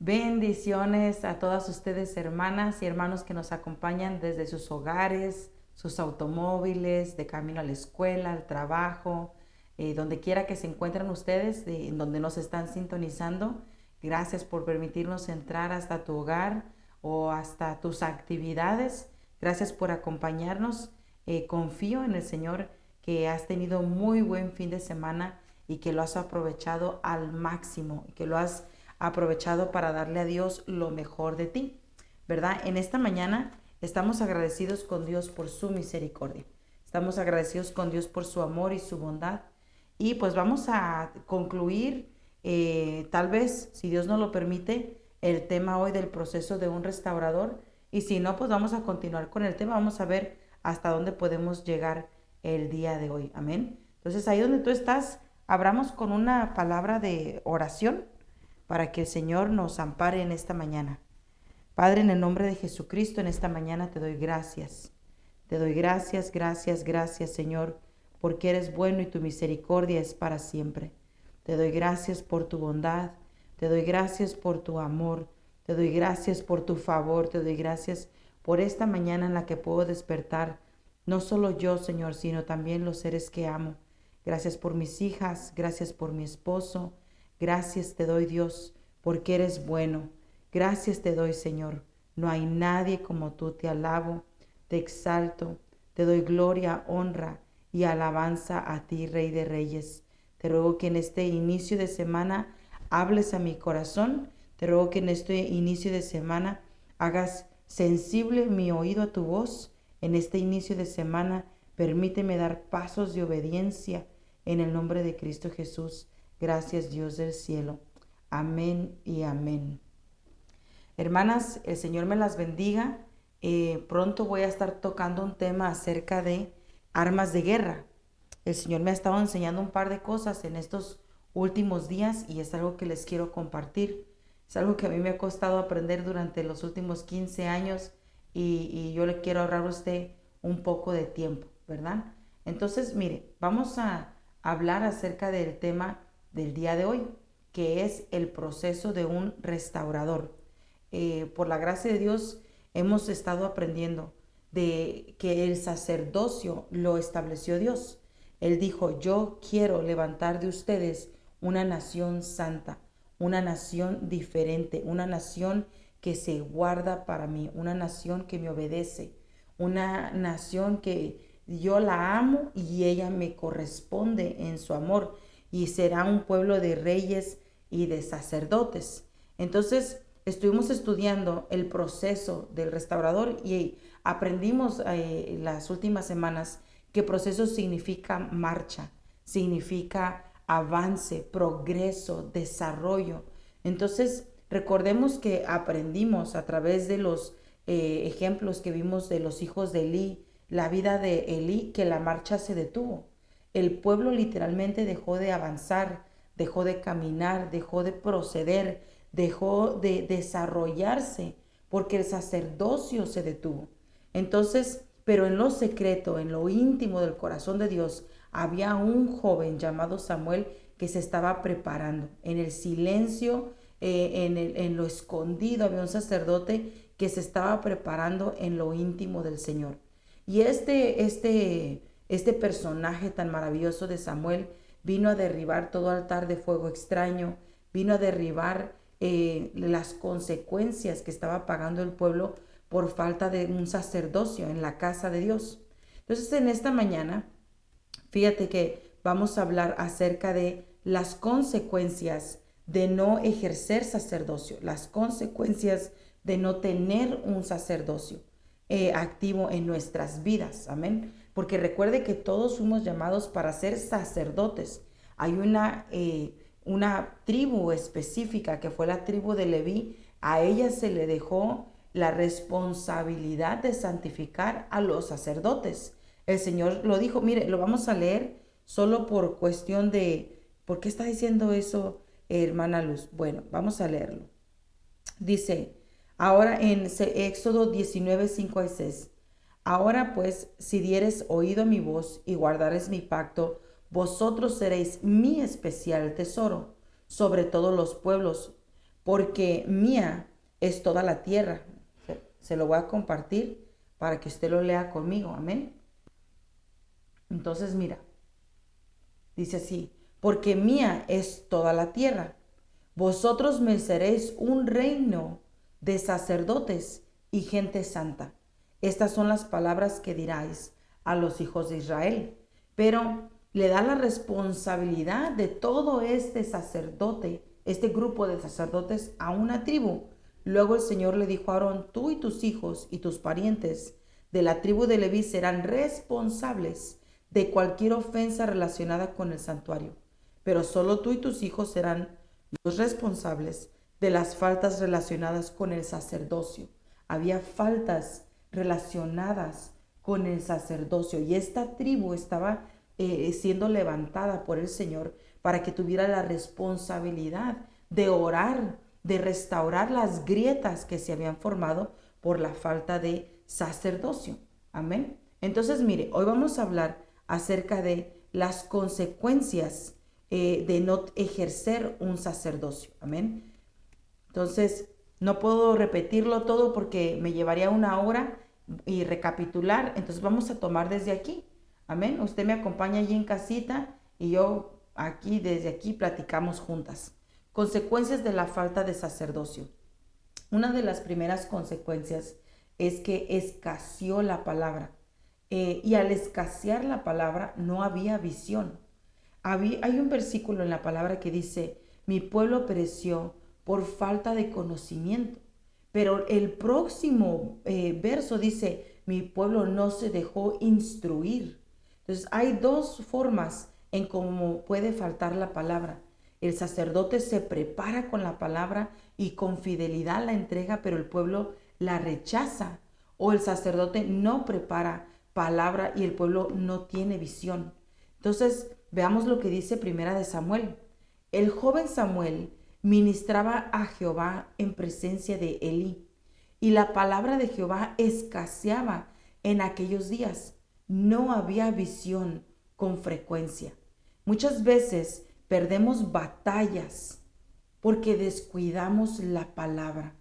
Bendiciones a todas ustedes, hermanas y hermanos que nos acompañan desde sus hogares, sus automóviles, de camino a la escuela, al trabajo, donde quiera que se encuentren ustedes, en donde nos están sintonizando. Gracias por permitirnos entrar hasta tu hogar o hasta tus actividades. Gracias por acompañarnos. Confío en el Señor que has tenido muy buen fin de semana y que lo has aprovechado al máximo, que lo has aprovechado para darle a Dios lo mejor de ti, ¿verdad? En esta mañana estamos agradecidos con Dios por su misericordia. Estamos agradecidos con Dios por su amor y su bondad. Y pues vamos a concluir, tal vez, si Dios nos lo permite, el tema hoy del proceso de un restaurador. Y si no, pues vamos a continuar con el tema. Vamos a ver hasta dónde podemos llegar el día de hoy. Amén. Entonces, ahí donde tú estás, abramos con una palabra de oración para que el Señor nos ampare en esta mañana. Padre, en el nombre de Jesucristo, en esta mañana te doy gracias. Te doy gracias, gracias, gracias, Señor, porque eres bueno y tu misericordia es para siempre. Te doy gracias por tu bondad, te doy gracias por tu amor, te doy gracias por tu favor, te doy gracias por esta mañana en la que puedo despertar, no solo yo, Señor, sino también los seres que amo. Gracias por mis hijas, gracias por mi esposo. Gracias te doy, Dios, porque eres bueno. Gracias te doy, Señor. No hay nadie como tú. Te alabo, te exalto, te doy gloria, honra y alabanza a ti, Rey de Reyes. Te ruego que en este inicio de semana hables a mi corazón. Te ruego que en este inicio de semana hagas sensible mi oído a tu voz. En este inicio de semana permíteme dar pasos de obediencia en el nombre de Cristo Jesús. Gracias, Dios del cielo. Amén y amén. Hermanas, el Señor me las bendiga. Pronto voy a estar tocando un tema acerca de armas de guerra. El Señor me ha estado enseñando un par de cosas en estos últimos días y es algo que les quiero compartir. Es algo que a mí me ha costado aprender durante los últimos 15 años y yo le quiero ahorrar a usted un poco de tiempo, ¿verdad? Entonces, mire, vamos a hablar acerca del tema del día de hoy, que es el proceso de un restaurador. Por la gracia de Dios hemos estado aprendiendo de que el sacerdocio lo estableció Dios. Él dijo, yo quiero levantar de ustedes una nación santa, una nación diferente, una nación que se guarda para mí, una nación que me obedece, una nación que yo la amo y ella me corresponde en su amor y será un pueblo de reyes y de sacerdotes. Entonces, estuvimos estudiando el proceso del restaurador y aprendimos las últimas semanas que proceso significa marcha, significa avance, progreso, desarrollo. Entonces, recordemos que aprendimos a través de los ejemplos que vimos de los hijos de Elí, la vida de Elí, que la marcha se detuvo. El pueblo literalmente dejó de avanzar, dejó de caminar, dejó de proceder, dejó de desarrollarse porque el sacerdocio se detuvo. Entonces, pero en lo secreto, en lo íntimo del corazón de Dios, había un joven llamado Samuel que se estaba preparando. En el silencio, en lo escondido, había un sacerdote que se estaba preparando en lo íntimo del Señor. Y este personaje tan maravilloso de Samuel vino a derribar todo altar de fuego extraño, vino a derribar las consecuencias que estaba pagando el pueblo por falta de un sacerdocio en la casa de Dios. Entonces, en esta mañana, fíjate que vamos a hablar acerca de las consecuencias de no ejercer sacerdocio, las consecuencias de no tener un sacerdocio activo en nuestras vidas. Amén. Porque recuerde que todos fuimos llamados para ser sacerdotes. Hay una tribu específica que fue la tribu de Leví. A ella se le dejó la responsabilidad de santificar a los sacerdotes. El Señor lo dijo, mire, lo vamos a leer solo por cuestión de, ¿por qué está diciendo eso, hermana Luz? Bueno, vamos a leerlo. Dice, ahora en Éxodo 19, 5 y 6, ahora pues, si dieres oído a mi voz y guardares mi pacto, vosotros seréis mi especial tesoro sobre todos los pueblos, porque mía es toda la tierra. Se lo voy a compartir para que usted lo lea conmigo, amén. Entonces mira, dice así, porque mía es toda la tierra. Vosotros me seréis un reino de sacerdotes y gente santa. Estas son las palabras que diráis a los hijos de Israel. Pero le da la responsabilidad de todo este sacerdote, este grupo de sacerdotes, a una tribu. Luego el Señor le dijo a Aarón, tú y tus hijos y tus parientes de la tribu de Leví serán responsables de cualquier ofensa relacionada con el santuario. Pero solo tú y tus hijos serán los responsables de las faltas relacionadas con el sacerdocio. Había faltas relacionadas con el sacerdocio y esta tribu estaba siendo levantada por el Señor para que tuviera la responsabilidad de orar, de restaurar las grietas que se habían formado por la falta de sacerdocio. Amén. Entonces, mire, hoy vamos a hablar acerca de las consecuencias de no ejercer un sacerdocio. Amén. Entonces, no puedo repetirlo todo porque me llevaría una hora y recapitular. Entonces, vamos a tomar desde aquí. Amén. Usted me acompaña allí en casita y yo aquí, desde aquí, platicamos juntas. Consecuencias de la falta de sacerdocio. Una de las primeras consecuencias es que escaseó la palabra. Y al escasear la palabra no había visión. Hay un versículo en la palabra que dice, mi pueblo pereció por falta de conocimiento. Pero el próximo verso dice, mi pueblo no se dejó instruir. Entonces hay dos formas en cómo puede faltar la palabra. El sacerdote se prepara con la palabra y con fidelidad la entrega, pero el pueblo la rechaza. O el sacerdote no prepara palabra y el pueblo no tiene visión. Entonces, veamos lo que dice Primera de Samuel. El joven Samuel ministraba a Jehová en presencia de Elí, y la palabra de Jehová escaseaba en aquellos días. No había visión con frecuencia. Muchas veces perdemos batallas porque descuidamos la palabra.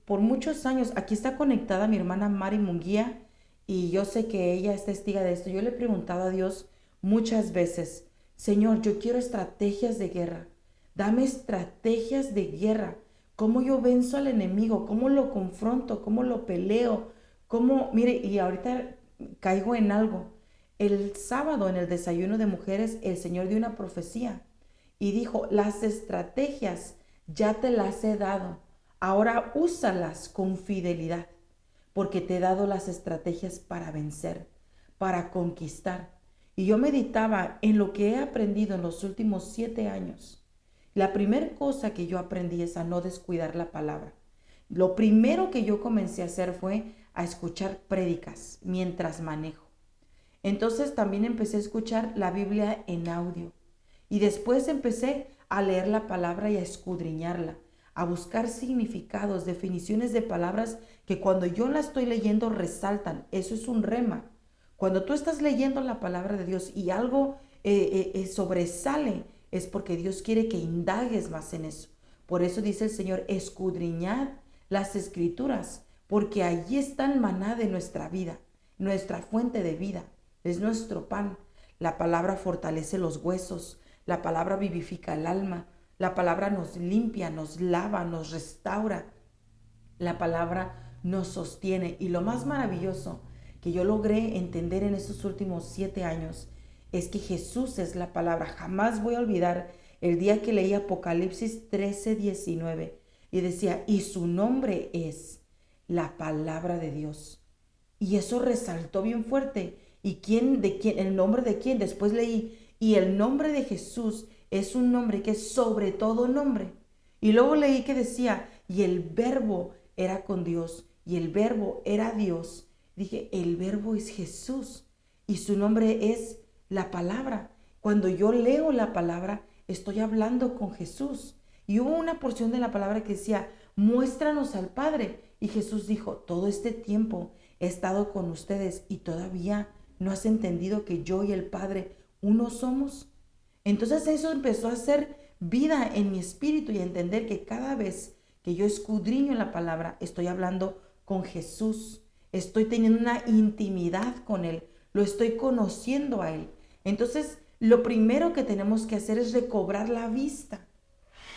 Por muchos años, aquí está conectada mi hermana Mari Munguía, y yo sé que ella es testiga de esto. Yo le he preguntado a Dios muchas veces, Señor, yo quiero estrategias de guerra. Dame estrategias de guerra. ¿Cómo yo venzo al enemigo? ¿Cómo lo confronto? ¿Cómo lo peleo? Mire, y ahorita caigo en algo. El sábado en el desayuno de mujeres, el Señor dio una profecía y dijo, las estrategias ya te las he dado. Ahora úsalas con fidelidad, porque te he dado las estrategias para vencer, para conquistar. Y yo meditaba en lo que he aprendido en los últimos 7 años. La primera cosa que yo aprendí es a no descuidar la palabra. Lo primero que yo comencé a hacer fue a escuchar prédicas mientras manejo. Entonces también empecé a escuchar la Biblia en audio. Y después empecé a leer la palabra y a escudriñarla, a buscar significados, definiciones de palabras que cuando yo la estoy leyendo resaltan. Eso es un rema. Cuando tú estás leyendo la palabra de Dios y algo sobresale, es porque Dios quiere que indagues más en eso. Por eso dice el Señor, escudriñad las escrituras, porque allí está el maná de nuestra vida, nuestra fuente de vida, es nuestro pan. La palabra fortalece los huesos, la palabra vivifica el alma, la palabra nos limpia, nos lava, nos restaura, la palabra nos sostiene. Y lo más maravilloso que yo logré entender en estos últimos 7 años es que Jesús es la palabra. Jamás voy a olvidar el día que leí Apocalipsis 13:19 y decía, y su nombre es la palabra de Dios. Y eso resaltó bien fuerte. ¿Y el nombre de quién? Después leí, y el nombre de Jesús es un nombre que es sobre todo nombre. Y luego leí que decía, y el verbo era con Dios, y el verbo era Dios. Dije, el verbo es Jesús, y su nombre es la palabra. Cuando yo leo la palabra, estoy hablando con Jesús. Y hubo una porción de la palabra que decía, muéstranos al Padre. Y Jesús dijo, todo este tiempo he estado con ustedes y todavía no has entendido que yo y el Padre uno somos. Entonces eso empezó a ser vida en mi espíritu y a entender que cada vez que yo escudriño en la palabra, estoy hablando con Jesús, estoy teniendo una intimidad con Él, lo estoy conociendo a Él. Entonces, lo primero que tenemos que hacer es recobrar la vista.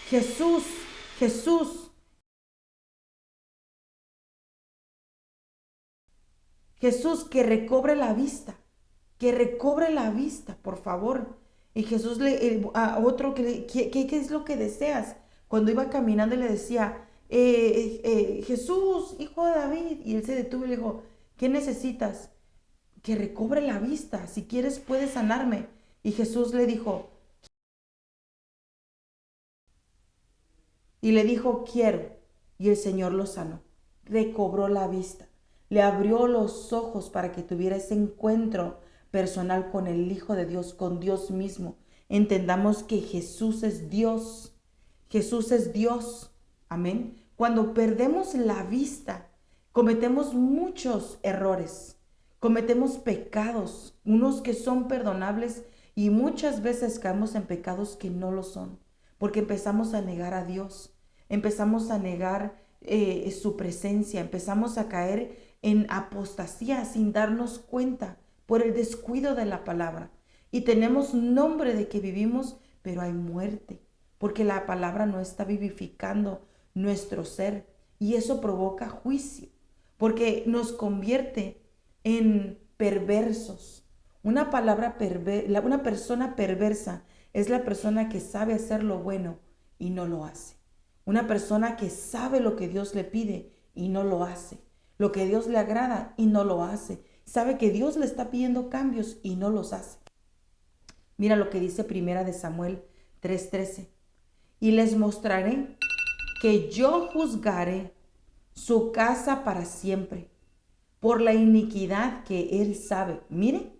Jesús, Jesús, Jesús, que recobre la vista, por favor. Y Jesús a otro, ¿qué es lo que deseas? Cuando iba caminando le decía, Jesús, hijo de David, y él se detuvo y le dijo, ¿qué necesitas? Que recobre la vista, si quieres puedes sanarme. Y Jesús le dijo, quiero. Y el Señor lo sanó, recobró la vista, le abrió los ojos para que tuviera ese encuentro personal con el Hijo de Dios, con Dios mismo. Entendamos que Jesús es Dios, Jesús es Dios, amén. Cuando perdemos la vista, cometemos muchos errores, cometemos pecados, unos que son perdonables y muchas veces caemos en pecados que no lo son, porque empezamos a negar a Dios, empezamos a negar su presencia, empezamos a caer en apostasía sin darnos cuenta por el descuido de la palabra. Y tenemos nombre de que vivimos, pero hay muerte, porque la palabra no está vivificando nuestro ser y eso provoca juicio, porque nos convierte en perversos. Una persona perversa es la persona que sabe hacer lo bueno y no lo hace. Una persona que sabe lo que Dios le pide y no lo hace. Lo que Dios le agrada y no lo hace. Sabe que Dios le está pidiendo cambios y no los hace. Mira lo que dice Primera de Samuel 3:13. Y les mostraré que yo juzgaré su casa para siempre por la iniquidad que él sabe. Mire,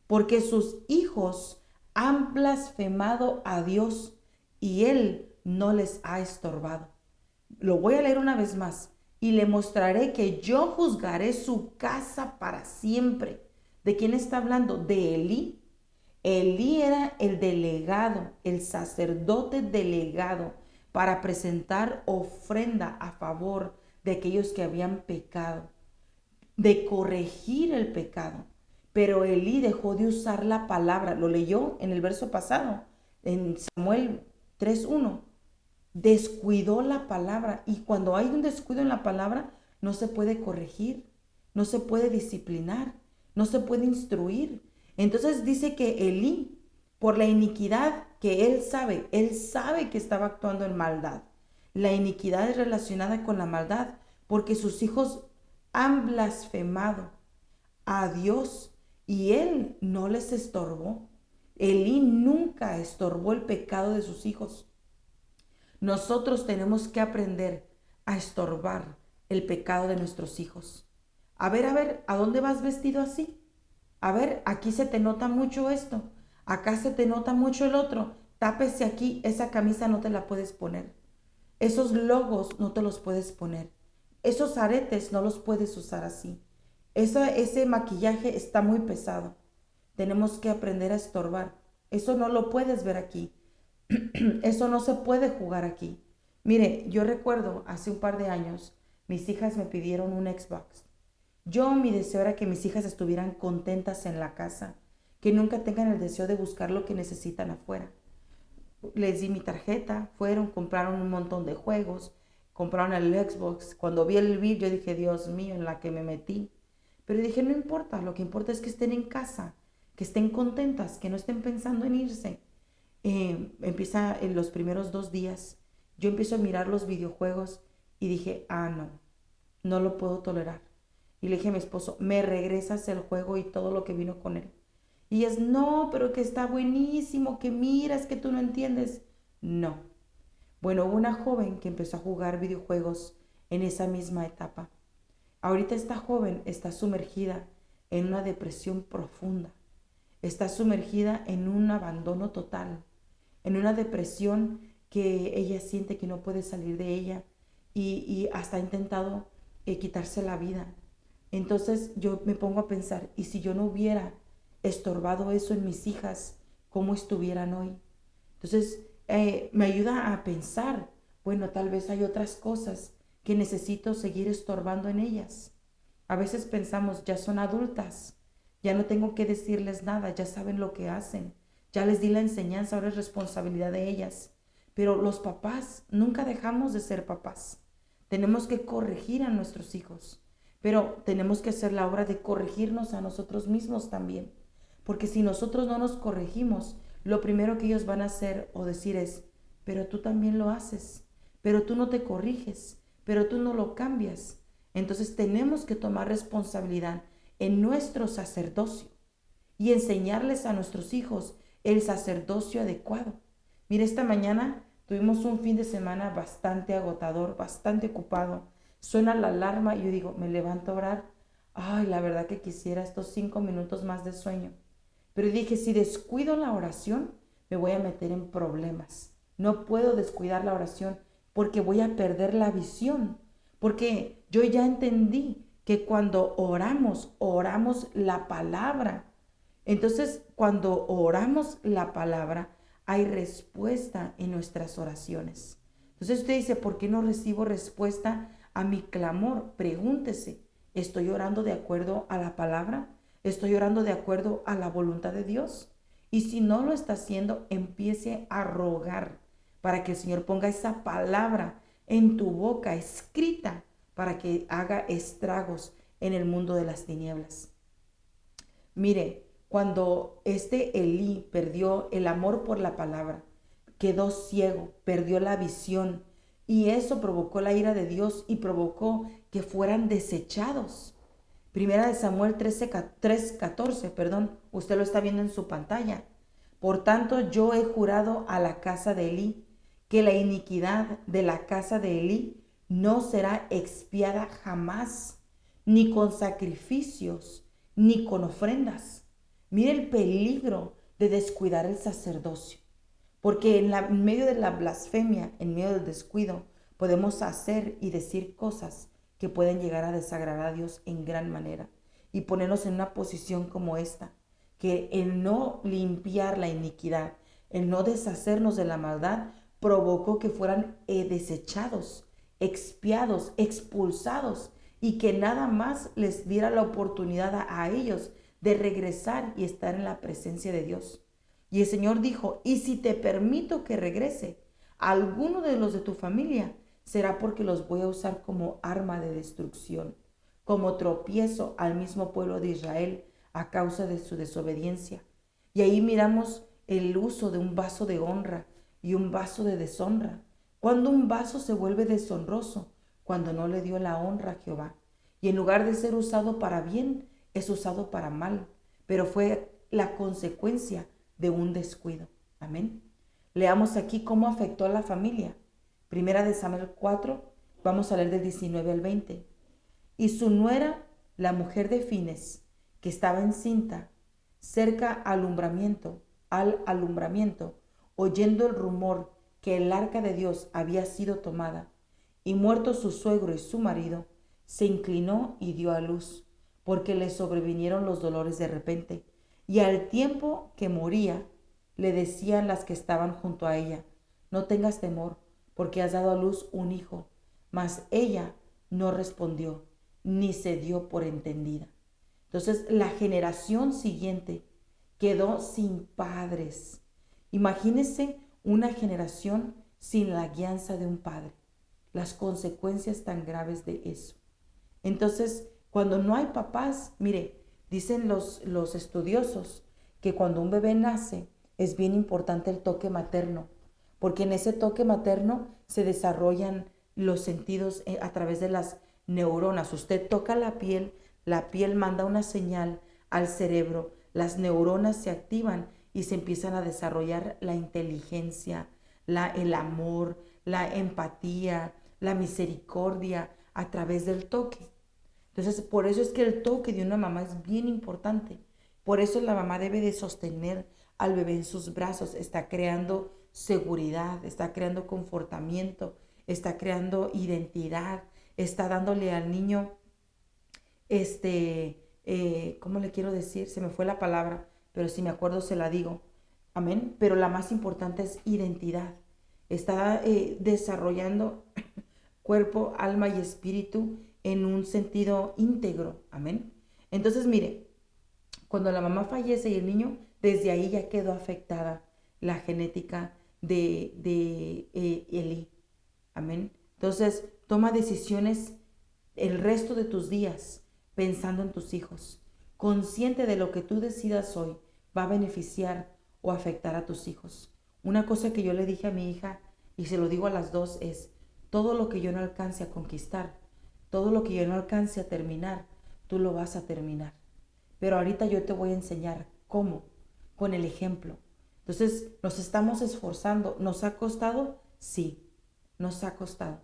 porque sus hijos han blasfemado a Dios y él no les ha estorbado. Lo voy a leer una vez más. Y le mostraré que yo juzgaré su casa para siempre. ¿De quién está hablando? De Elí. Elí era el delegado, el sacerdote delegado para presentar ofrenda a favor de aquellos que habían pecado, de corregir el pecado. Pero Elí dejó de usar la palabra, lo leyó en el verso pasado, en Samuel 3:1. Descuidó la palabra y cuando hay un descuido en la palabra no se puede corregir, no se puede disciplinar, no se puede instruir. Entonces dice que Elí, por la iniquidad que él sabe que estaba actuando en maldad. La iniquidad es relacionada con la maldad porque sus hijos han blasfemado a Dios y él no les estorbó. Elí nunca estorbó el pecado de sus hijos. Nosotros tenemos que aprender a estorbar el pecado de nuestros hijos. A ver, ¿a dónde vas vestido así? A ver, aquí se te nota mucho esto, acá se te nota mucho el otro. Tápese aquí, esa camisa no te la puedes poner. Esos logos no te los puedes poner. Esos aretes no los puedes usar así. Ese maquillaje está muy pesado. Tenemos que aprender a estorbar. Eso no lo puedes ver aquí. Eso no se puede jugar aquí. Mire, yo recuerdo hace un par de años, mis hijas me pidieron un Xbox. Mi deseo era que mis hijas estuvieran contentas en la casa, que nunca tengan el deseo de buscar lo que necesitan afuera. Les di mi tarjeta, fueron, compraron un montón de juegos, compraron el Xbox. Cuando vi el bill, yo dije, Dios mío, en la que me metí. Pero dije, no importa, lo que importa es que estén en casa, que estén contentas, que no estén pensando en irse. Empieza en los primeros 2 días, yo empiezo a mirar los videojuegos y dije, no lo puedo tolerar. Y le dije a mi esposo, me regresas el juego y todo lo que vino con él. Y es, no, pero que está buenísimo, que miras, que tú no entiendes. No. Bueno, hubo una joven que empezó a jugar videojuegos en esa misma etapa. Ahorita esta joven está sumergida en una depresión profunda. Está sumergida en un abandono total, en una depresión que ella siente que no puede salir de ella y hasta ha intentado quitarse la vida. Entonces yo me pongo a pensar, ¿y si yo no hubiera estorbado eso en mis hijas, cómo estuvieran hoy? Entonces me ayuda a pensar, bueno, tal vez hay otras cosas que necesito seguir estorbando en ellas. A veces pensamos, ya son adultas, ya no tengo que decirles nada, ya saben lo que hacen, ya les di la enseñanza, ahora es responsabilidad de ellas. Pero los papás, nunca dejamos de ser papás. Tenemos que corregir a nuestros hijos, pero tenemos que hacer la obra de corregirnos a nosotros mismos también. Porque si nosotros no nos corregimos, lo primero que ellos van a hacer o decir es, pero tú también lo haces, pero tú no te corriges, pero tú no lo cambias. Entonces tenemos que tomar responsabilidad en nuestro sacerdocio y enseñarles a nuestros hijos el sacerdocio adecuado. Mire, esta mañana tuvimos un fin de semana bastante agotador, bastante ocupado. Suena la alarma y yo digo, me levanto a orar. Ay, la verdad que quisiera estos 5 minutos más de sueño. Pero dije, si descuido la oración, me voy a meter en problemas. No puedo descuidar la oración porque voy a perder la visión. Porque yo ya entendí que cuando oramos, oramos la palabra. Entonces, cuando oramos la palabra, hay respuesta en nuestras oraciones. Entonces usted dice, ¿por qué no recibo respuesta a mi clamor? Pregúntese, ¿estoy orando de acuerdo a la palabra? ¿Estoy orando de acuerdo a la voluntad de Dios? Y si no lo está haciendo, empiece a rogar para que el Señor ponga esa palabra en tu boca escrita para que haga estragos en el mundo de las tinieblas. Mire, cuando Elí perdió el amor por la palabra, quedó ciego, perdió la visión y eso provocó la ira de Dios y provocó que fueran desechados. Primera de Samuel 3:14, perdón, usted lo está viendo en su pantalla. Por tanto, yo he jurado a la casa de Elí que la iniquidad de la casa de Elí no será expiada jamás, ni con sacrificios, ni con ofrendas. Mire el peligro de descuidar el sacerdocio, porque en medio de la blasfemia, en medio del descuido, podemos hacer y decir cosas que pueden llegar a desagradar a Dios en gran manera y ponernos en una posición como esta, que el no limpiar la iniquidad, el no deshacernos de la maldad, provocó que fueran desechados, expiados, expulsados y que nada más les diera la oportunidad a ellos de regresar y estar en la presencia de Dios. Y el Señor dijo, y si te permito que regrese a alguno de los de tu familia, será porque los voy a usar como arma de destrucción, como tropiezo al mismo pueblo de Israel a causa de su desobediencia. Y ahí miramos el uso de un vaso de honra y un vaso de deshonra. Cuando un vaso se vuelve deshonroso, cuando no le dio la honra a Jehová. Y en lugar de ser usado para bien, es usado para mal. Pero fue la consecuencia de un descuido. Amén. Leamos aquí cómo afectó a la familia. Primera de Samuel 4, vamos a leer del 19 al 20. Y su nuera, la mujer de Fines, que estaba encinta, cerca al alumbramiento, oyendo el rumor que el arca de Dios había sido tomada, y muerto su suegro y su marido, se inclinó y dio a luz, porque le sobrevinieron los dolores de repente. Y al tiempo que moría, le decían las que estaban junto a ella, no tengas temor, porque has dado a luz un hijo. Mas ella no respondió, ni se dio por entendida. Entonces la generación siguiente quedó sin padres. Imagínense una generación sin la guianza de un padre. Las consecuencias tan graves de eso. Entonces, cuando no hay papás, mire, dicen los estudiosos que cuando un bebé nace es bien importante el toque materno, porque en ese toque materno se desarrollan los sentidos a través de las neuronas. Usted toca la piel manda una señal al cerebro, las neuronas se activan y se empiezan a desarrollar la inteligencia, el amor, la empatía, la misericordia a través del toque. Entonces, por eso es que el toque de una mamá es bien importante. Por eso la mamá debe de sostener al bebé en sus brazos. Está creando seguridad, está creando confortamiento, está creando identidad, está dándole al niño, ¿cómo le quiero decir? Se me fue la palabra, pero si me acuerdo se la digo. Amén. Pero la más importante es identidad. Está desarrollando cuerpo, alma y espíritu en un sentido íntegro. Amén. Entonces, mire, cuando la mamá fallece y el niño, desde ahí ya quedó afectada la genética de Eli. Amén. Entonces, toma decisiones el resto de tus días pensando en tus hijos. Consciente de lo que tú decidas hoy va a beneficiar o afectar a tus hijos. Una cosa que yo le dije a mi hija, y se lo digo a las dos, es: todo lo que yo no alcance a conquistar, todo lo que yo no alcance a terminar, tú lo vas a terminar. Pero ahorita yo te voy a enseñar cómo, con el ejemplo. Entonces, nos estamos esforzando. ¿Nos ha costado? Sí, nos ha costado.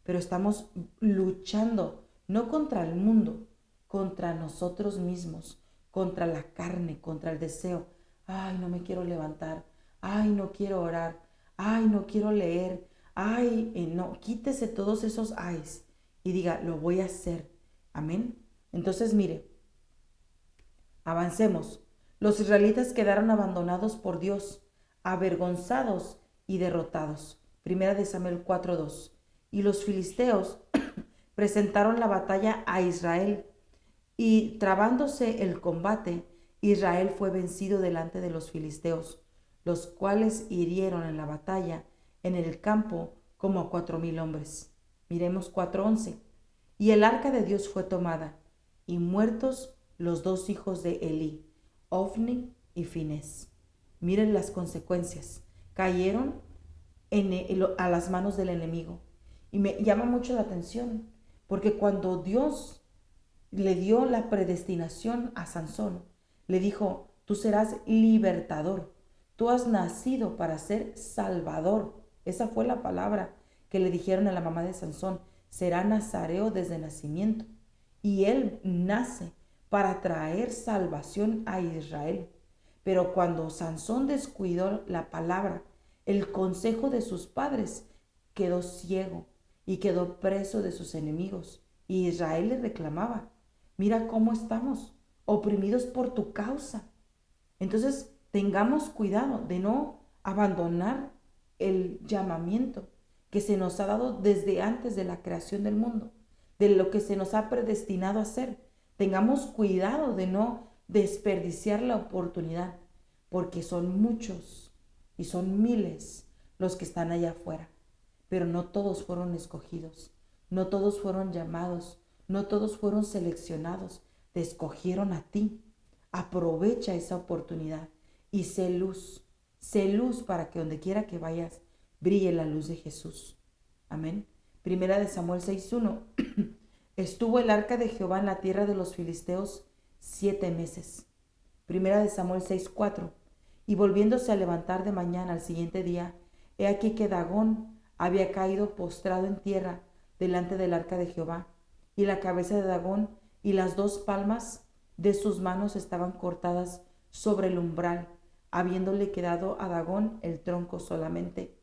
Pero estamos luchando, no contra el mundo, contra nosotros mismos, contra la carne, contra el deseo. Ay, no me quiero levantar. Ay, no quiero orar. Ay, no quiero leer. Ay, no, quítese todos esos ayes y diga, lo voy a hacer. Amén. Entonces, mire, avancemos. Los israelitas quedaron abandonados por Dios, avergonzados y derrotados. Primera de Samuel 4:2. Y los filisteos presentaron la batalla a Israel, y trabándose el combate, Israel fue vencido delante de los filisteos, los cuales hirieron en la batalla en el campo como a 4,000 hombres. Miremos 4:11. Y el arca de Dios fue tomada, y muertos los dos hijos de Elí, Ofni y Finés. Miren las consecuencias. Cayeron a las manos del enemigo. Y me llama mucho la atención, porque cuando Dios le dio la predestinación a Sansón, le dijo, tú serás libertador, tú has nacido para ser salvador. Esa fue la palabra que le dijeron a la mamá de Sansón, será nazareo desde nacimiento. Y él nace para traer salvación a Israel. Pero cuando Sansón descuidó la palabra, el consejo de sus padres, quedó ciego y quedó preso de sus enemigos. Y Israel le reclamaba, mira cómo estamos, oprimidos por tu causa. Entonces, tengamos cuidado de no abandonar el llamamiento que se nos ha dado desde antes de la creación del mundo, de lo que se nos ha predestinado a hacer. Tengamos cuidado de no desperdiciar la oportunidad, porque son muchos y son miles los que están allá afuera, pero no todos fueron escogidos, no todos fueron llamados, no todos fueron seleccionados. Te escogieron a ti. Aprovecha esa oportunidad y sé luz para que donde quiera que vayas brille la luz de Jesús. Amén. Primera de Samuel 6:1. Estuvo el arca de Jehová en la tierra de los filisteos 7 meses. Primera de Samuel 6:4. Y volviéndose a levantar de mañana al siguiente día, he aquí que Dagón había caído postrado en tierra delante del arca de Jehová, y la cabeza de Dagón y las 2 palmas de sus manos estaban cortadas sobre el umbral, habiéndole quedado a Dagón el tronco solamente.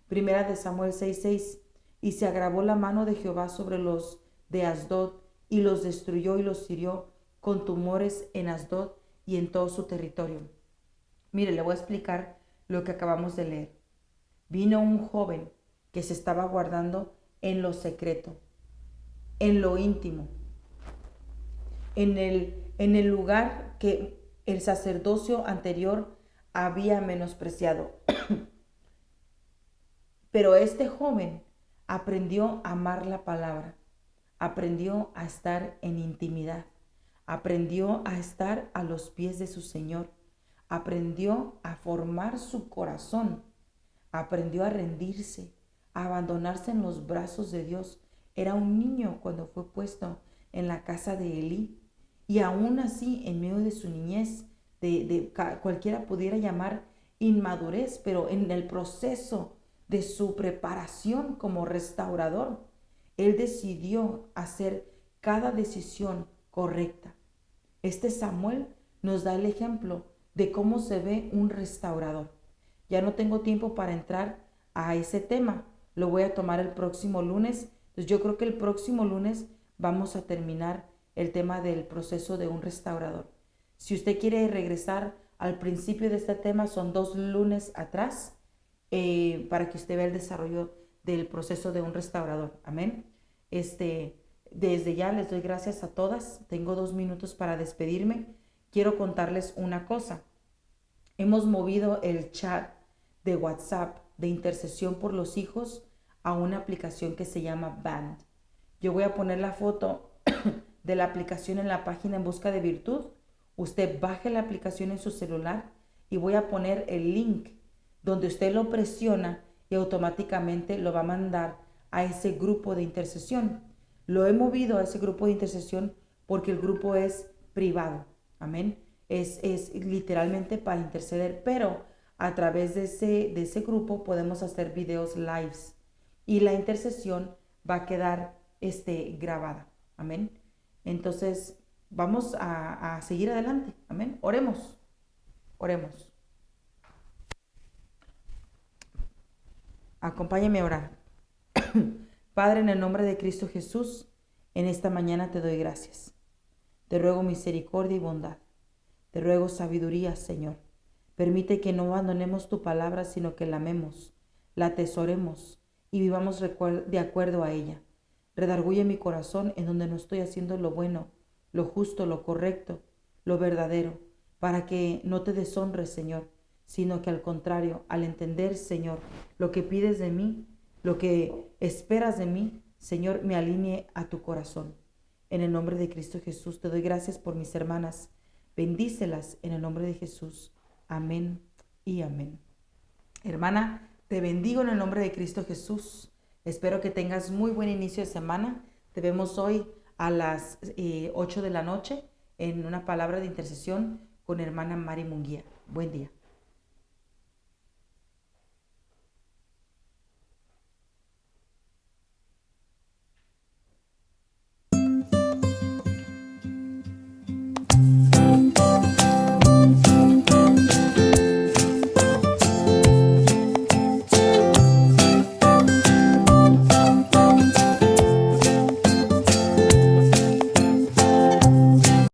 Primera de Samuel 6:6. Y se agravó la mano de Jehová sobre los de Asdod, y los destruyó y los hirió con tumores en Asdod y en todo su territorio. Mire, le voy a explicar lo que acabamos de leer. Vino un joven que se estaba guardando en lo secreto, en lo íntimo, en el lugar que el sacerdocio anterior había menospreciado. Pero este joven aprendió a amar la palabra, aprendió a estar en intimidad, aprendió a estar a los pies de su Señor, aprendió a formar su corazón, aprendió a rendirse, a abandonarse en los brazos de Dios. Era un niño cuando fue puesto en la casa de Elí, y aún así, en medio de su niñez, cualquiera pudiera llamar inmadurez, pero en el proceso de su preparación como restaurador, él decidió hacer cada decisión correcta. Este Samuel nos da el ejemplo de cómo se ve un restaurador. Ya no tengo tiempo para entrar a ese tema, lo voy a tomar el próximo lunes. Entonces yo creo que el próximo lunes vamos a terminar el tema del proceso de un restaurador. Si usted quiere regresar al principio de este tema, son 2 lunes atrás, para que usted vea el desarrollo del proceso de un restaurador. Amén. Desde ya les doy gracias a todas. Tengo 2 minutos para despedirme. Quiero contarles una cosa. Hemos movido el chat de WhatsApp de intercesión por los hijos a una aplicación que se llama Band. Yo voy a poner la foto de la aplicación en la página En Busca de Virtud. Usted baje la aplicación en su celular y voy a poner el link donde usted lo presiona y automáticamente lo va a mandar a ese grupo de intercesión. Lo he movido a ese grupo de intercesión porque el grupo es privado. Amén. Es literalmente para interceder, pero a través de ese grupo podemos hacer videos lives y la intercesión va a quedar grabada. Amén. Entonces, vamos a seguir adelante. Amén. Oremos. Oremos. Acompáñame a orar. Padre, en el nombre de Cristo Jesús, en esta mañana te doy gracias. Te ruego misericordia y bondad. Te ruego sabiduría, Señor. Permite que no abandonemos tu palabra, sino que la amemos, la atesoremos y vivamos de acuerdo a ella. Redarguye mi corazón en donde no estoy haciendo lo bueno, lo justo, lo correcto, lo verdadero, para que no te deshonres, Señor, sino que al contrario, al entender, Señor, lo que pides de mí, lo que esperas de mí, Señor, me alinee a tu corazón. En el nombre de Cristo Jesús te doy gracias por mis hermanas. Bendícelas en el nombre de Jesús. Amén y amén. Hermana, te bendigo en el nombre de Cristo Jesús. Espero que tengas muy buen inicio de semana. Te vemos hoy a las 8 de la noche en una palabra de intercesión con hermana Mari Munguía. Buen día.